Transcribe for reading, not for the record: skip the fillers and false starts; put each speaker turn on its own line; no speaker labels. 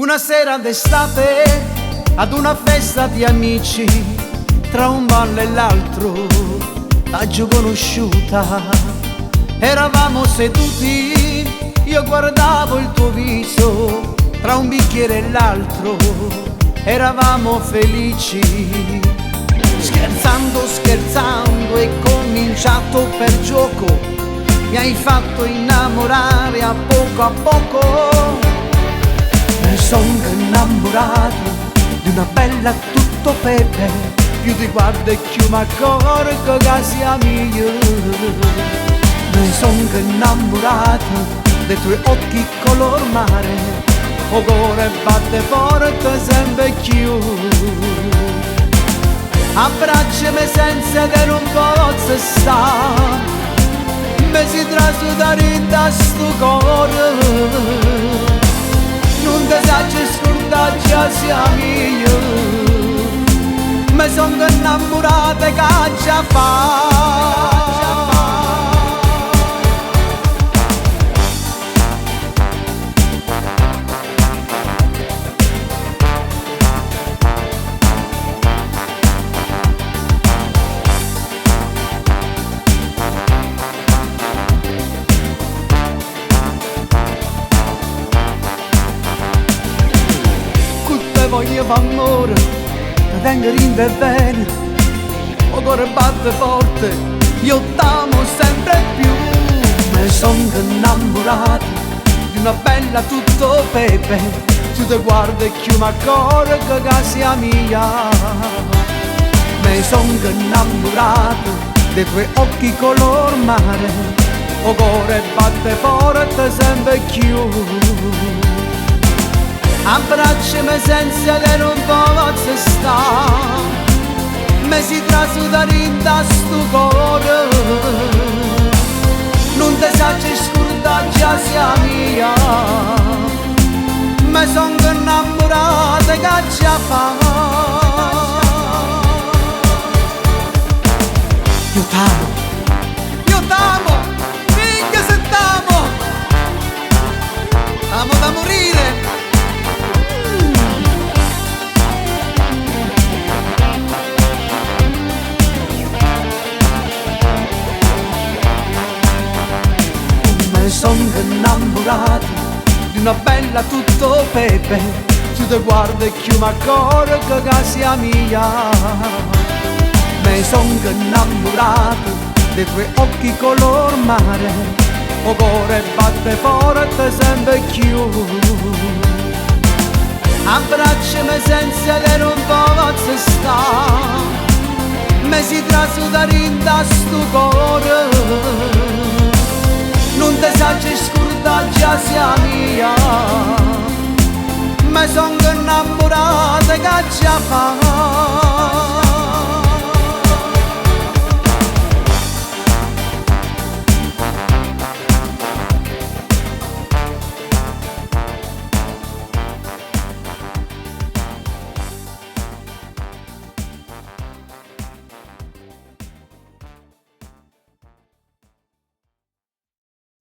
Una sera d'estate ad una festa di amici, tra un ballo e l'altro t'ho conosciuta. Eravamo seduti, io guardavo il tuo viso, tra un bicchiere e l'altro eravamo felici. Scherzando, scherzando è cominciato per gioco, mi hai fatto innamorare a poco. Mi sono innamorato di una bella tutto pepe, più ti guardo e più mi accorgo che sia mia. Mi sono innamorato dei tuoi occhi color mare, o cuore batte forte sempre più. Abbracciami senza che non posso stare, mi si trasudare in sto cuore. Non ti saggio scordare già sia mia, mi sono innamorata che già fa. Voglio amore, ti tengo in bene, o cuore batte forte, io t'amo sempre più. Mi sono innamorato di una bella tutto pepe, tu ti guardi e più mi accorgo che sia mia. Mi sono innamorato dei tuoi occhi color mare, o cuore batte forte sempre più. Abbracciami senza che non posso stare, mi si trasudare in sto cuore. Non ti saggio scordare già sia mia, mi sono innamorata che già fa. Io t'amo, figlio se t'amo, amo da morire. Mi sono innamorato di una bella tutto pepe, tu ti guardi e più mi accorgo che sia mia. Mi sono innamorato dei tuoi occhi color mare, o cuore batte forte sempre più. Abbracciami senza che non posso stare, mi si trasudare in sto cuore. Non ti saggio scordare già sia mia, mi sono innamorata che già fa.